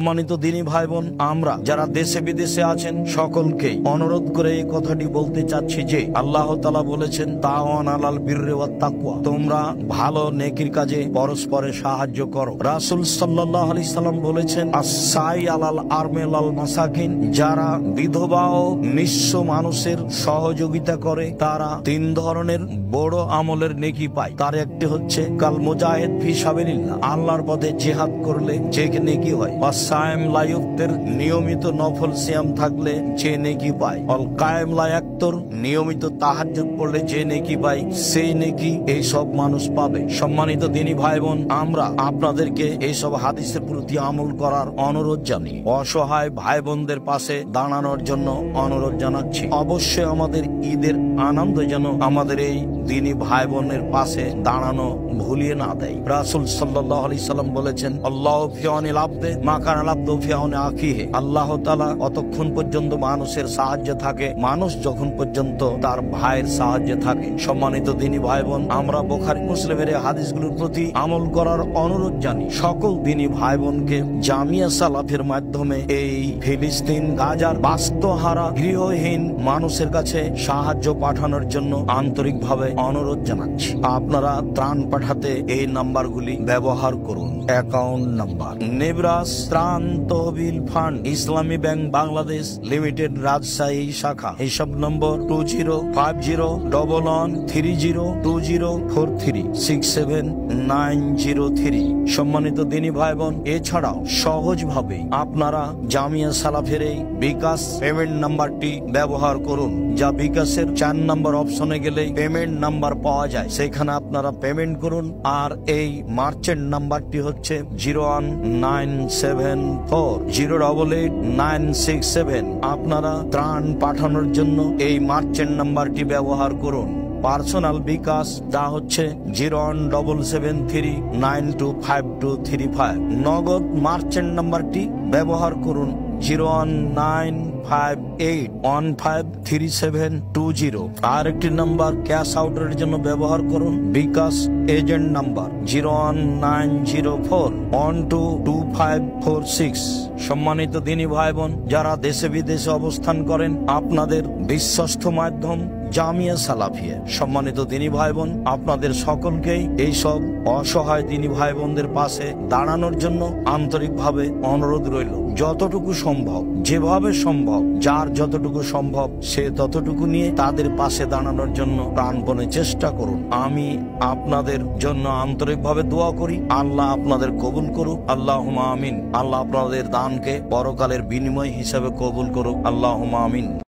সম্মানিত দিনী ভাই বোন, আমরা যারা দেশে বিদেশে আছেন সকলকে অনুরোধ করে এই কথাটি বলতে চাচ্ছি যে আল্লাহ তাআলা বলেছেন তাওয়ান আলাল বিররি ওয়াত তাকওয়া, তোমরা ভালো নেকির কাজে পরস্পরের সাহায্য করো। রাসূল সাল্লাল্লাহু আলাইহি সাল্লাম বলেছেন আস-সাই আলাল আরমিল আল মাসাকিন, যারা বিধবা ও নিঃস্ব মানুষের সহযোগিতা করে তারা তিন ধরনের বড় আমলের নেকি পায়। তার একটি হচ্ছে কাল মুজাহিদ ফি সাবিলিল্লাহ, আল্লাহর পথে জিহাদ করলে যে নেকি হয়। সায়েম লা ইফতির, নিয়মিত নফল সিয়াম থাকলে যে নেকি পায়। অল কায়েম লা ইয়াফতির, নিয়মিত তাহাজ্জুদ পড়লে যে নেকি পায় সেই নেকি এই সব মানুষ পাবে। সম্মানিত দিনী ভাই বোন, আমরা আপনাদেরকে এই সব হাদিসের প্রতি আমল করার অনুরোধ জানি। অসহায় ভাই বোনদের পাশে দাঁড়ানোর জন্য অনুরোধ জানাচ্ছি। অবশ্যই আমাদের ঈদের আনন্দ যেন আমাদের এই দিনী ভাই বোনের পাশে দাঁড়ানো ভুলিয়ে না দেয়। রাসূল সাল্লাল্লাহু আলাইহি সাল্লাম বলেছেন আল্লাহু ফি আউনিল আবদি মা কানা আল-আবদু ফি আউনি আখিহি, আল্লাহ তাআলা অতক্ষণ পর্যন্ত মানুষের সাহায্যে থাকে মানুষ যখন পর্যন্ত তার ভাইয়ের সাহায্যে থাকে। সম্মানিত দিনী ভাই বোন, আমরা বুখারী মুসলিমের এই হাদিসগুলোর প্রতি আমল করার অনুরোধ জানি। সকল দিনী ভাই বোনকে জামিয়া সালাফের মাধ্যমে এই ফিলিস্তিন গাজার বাস্তুহারা গৃহহীন মানুষের কাছে সাহায্য পাঠানোর জন্য আন্তরিকভাবে অনুরোধ জানাচ্ছি। আপনারা ত্রাণ পাঠাতে এই নাম্বারগুলি ব্যবহার করুন। অ্যাকাউন্ট নাম্বার নেবরাস ত্রাণ তহবিল ফান্ড, ইসলামী ব্যাংক বাংলাদেশ লিমিটেড, রাজশাহী শাখা। হিসাব নম্বর 205010204367 সম্মানিত দিনী ভাই বোন, এছাড়াও সহজভাবে আপনারা জামিয়া সালাফের এই বিকাশ পেমেন্ট নাম্বারটি ব্যবহার করুন, যা বিকাশের 4 নম্বর অপশনে গেলে পেমেন্ট নাম্বার পাওয়া যায়, সেখানে আপনারা পেমেন্ট করুন। আর এই মার্চেন্ট নাম্বারটি হচ্ছে 01974088967। আপনারা ত্রাণ পাঠানোর জন্য এই মার্চেন্ট নাম্বারটি ব্যবহার করুন। পার্সোনাল বিকাশ যা হচ্ছে 01773925235। নগদ মার্চেন্ট নাম্বারটি ব্যবহার করুন 01958153720। আর একটি নাম্বার ক্যাশ আউটের জন্য ব্যবহার করুন বিকাশ এজেন্ট নাম্বার 01904122546। সম্মানিত দিনী ভাই বোন, যারা দেশে বিদেশে অবস্থান করেন, আপনাদের বিশ্বস্ত মাধ্যম জামিয়া সালাফিয়া। সম্মানিত দিনী ভাই বোন, আপনাদের সকলকেই এই সব অসহায় দিনী ভাই বোনদের পাশে দাঁড়ানোর জন্য আন্তরিকভাবে অনুরোধ রইল। যতটুকু সম্ভব, যেভাবে সম্ভব, যার যতটুকু সম্ভব সে ততটুকু নিয়ে তাদের পাশে দাঁড়ানোর জন্য প্রাণপণে চেষ্টা করুন। আমি আপনাদের জন্য আন্তরিকভাবে দোয়া করি। আল্লাহ আপনাদের কবুল করুক, আল্লাহুম্মা আমিন। আল্লাহ আপনাদের দানকে পরকালের বিনিময় হিসাবে কবুল করুক, আল্লাহুম্মা আমিন।